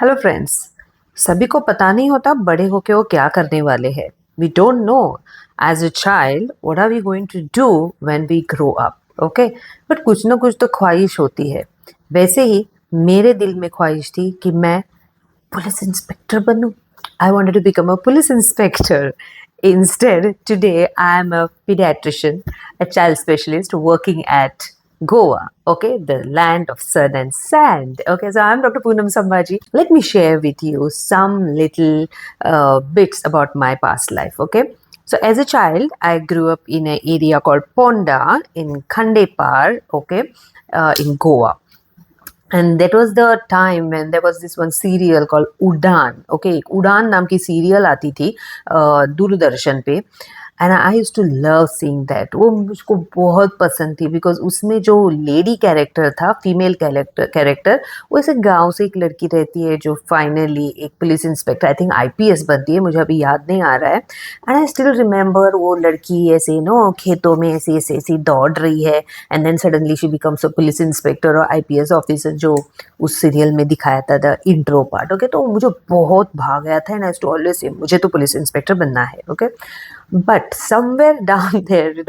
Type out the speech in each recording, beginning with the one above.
Hello friends. सभी को पता नहीं होता बड़े होके वो क्या करने वाले हैं। We don't know as a child what are we going to do when we grow up. Okay, but कुछ ना कुछ तो ख्वाहिश होती है। वैसे ही मेरे दिल में ख्वाहिश थी कि मैं पुलिस इंस्पेक्टर बनूं। I wanted to become a police inspector. Instead, today I am a pediatrician, a child specialist working at Goa, okay, the land of sun and sand. Okay, so I'm Dr. Poonam Sambhaji. Let me share with you some little bits about my past life, okay? So as a child, I grew up in an area called Ponda in Khandepar, okay, in Goa. And that was the time when there was this one serial called Udaan. Okay, एक उड़ान नाम की serial आती थी दूरदर्शन पे. And I use to love seeing that. वो मुझको बहुत पसंद थी बिकॉज उसमें जो लेडी कैरेक्टर था, फीमेल कैरेक्टर, वो ऐसे गांव से एक लड़की रहती है जो फाइनली एक police inspector, I think IPS बनती है, मुझे अभी याद नहीं आ रहा है. एंड आई स्टिल रिमेंबर वो लड़की ऐसे नो खेतों में ऐसे ऐसे ऐसे दौड़ रही है and then suddenly she becomes a police inspector और आईपीएस ऑफिसर, जो उस सीरियल में दिखाया था द इंट्रो पार्ट. ओके, तो मुझे बहुत भाग आया था and I to always say मुझे तो पुलिस इंस्पेक्टर बनना है. Okay, but somewhere down there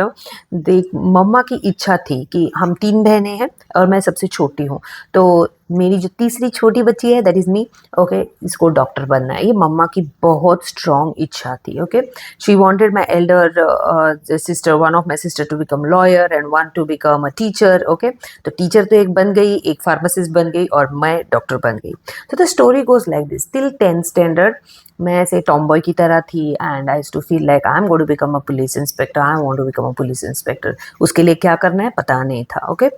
देख मम्मा की इच्छा थी कि हम 3 बहनें हैं और मैं सबसे छोटी हूँ. तो मेरी जो तीसरी छोटी बच्ची है दैट इज़ मी. ओके, इसको डॉक्टर बनना है. ये मम्मा की बहुत स्ट्रॉन्ग इच्छा थी. Okay, she wanted my elder sister, one of my sister to become lawyer and one to become a teacher. Okay, तो टीचर तो एक बन गई, एक फार्मासिस्ट बन गई और मैं डॉक्टर बन गई. तो the story goes like this. Till 10th standard मैं ऐसे टॉमबॉय की तरह थी and I used to feel like I am going to become a police inspector, I want to become a police inspector. उसके लिए क्या करना है पता नहीं था. Okay,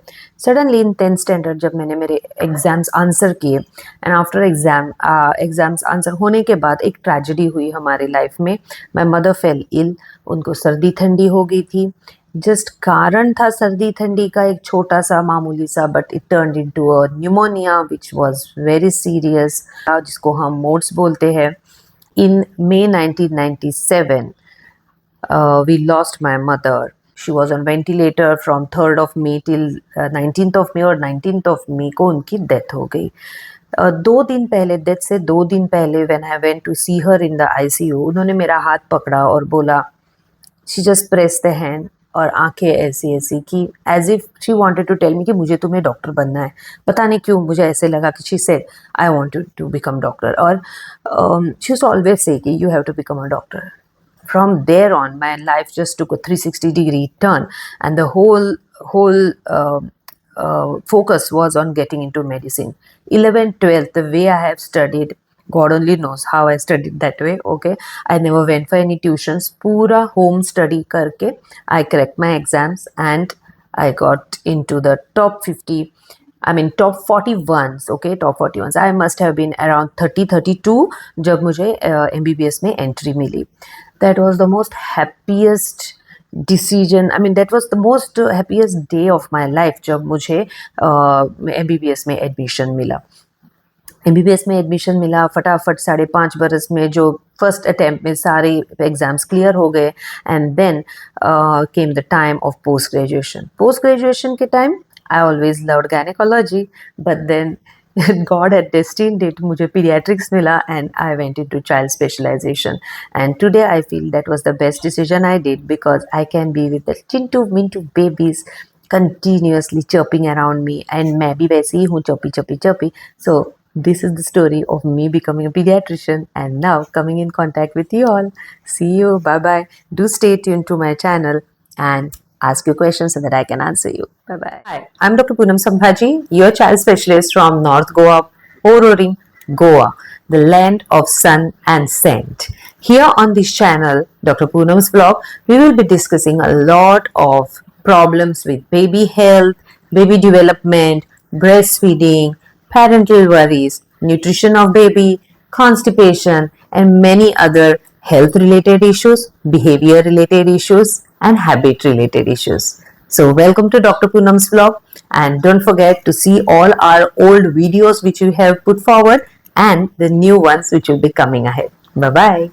suddenly in 10th standard जब मैंने मेरे एग्जाम्स आंसर किए एंड आफ्टर एग्जाम्स आंसर होने के बाद एक ट्रेजेडी हुई हमारी लाइफ में. My mother fell ill. उनको सर्दी ठंडी हो गई थी. जस्ट कारण था सर्दी ठंडी का एक छोटा सा मामूली सा, but it turned into a pneumonia which was very serious, जिसको हम मोड्स बोलते हैं. In May 1997, we lost my mother. She was on ventilator from 3rd of May till 19th of May, और 19th of May को उनकी death हो गई. 2 दिन पहले, डेथ से 2 दिन पहले, when I went to see her in the ICU, उन्होंने मेरा हाथ पकड़ा और बोला, she just pressed the hand और आंखें ऐसी ऐसी की, as if she wanted to tell me कि मुझे तुम्हें डॉक्टर बनना है. पता नहीं क्यों मुझे ऐसे लगा कि she said I wanted to become doctor. और शी यूज्ड ऑलवेज से कि you have to become a doctor. From there on, my life just took a 360-degree turn, and the whole focus was on getting into medicine. 11th, 12th, the way I have studied, God only knows how I studied that way. Okay, I never went for any tuitions. पूरा home study करके I cracked my exams and I got into the top 50. I mean top 41s. Okay, top 41s. I must have been around 32 जब मुझे MBBS में entry milli. That was the most happiest decision. I mean that was the most happiest day of my life जब मुझे MBBS में admission मिला. MBBS में admission मिला फटाफट 5.5 बरस में, जो फर्स्ट अटैम्प्ट में सारे एग्जाम्स क्लियर हो गए. And then came the time of post graduation. Post graduation के time I always loved gynaecology, but then God had destined it, मुझे pediatrics मिला and I went into child specialization. And today I feel that was the best decision I did because I can be with the chintu mintu babies continuously chirping around me, and मैं भी वैसी ही हूँ, chirpy chirpy chirpy. So this is the story of me becoming a pediatrician and now coming in contact with you all. See you. Bye bye. Do stay tuned to my channel and ask your questions so that I can answer you. Bye bye. Hi, I'm Dr. Poonam Sambhaji, your child specialist from North Goa, Ororing, Goa, the land of sun and sand. Here on this channel, Dr. Poonam's vlog, we will be discussing a lot of problems with baby health, baby development, breastfeeding, parental worries, nutrition of baby, constipation, and many other health related issues, behavior related issues, and habit related issues. So welcome to Dr. Poonam's vlog, and don't forget to see all our old videos which we have put forward and the new ones which will be coming ahead. Bye bye.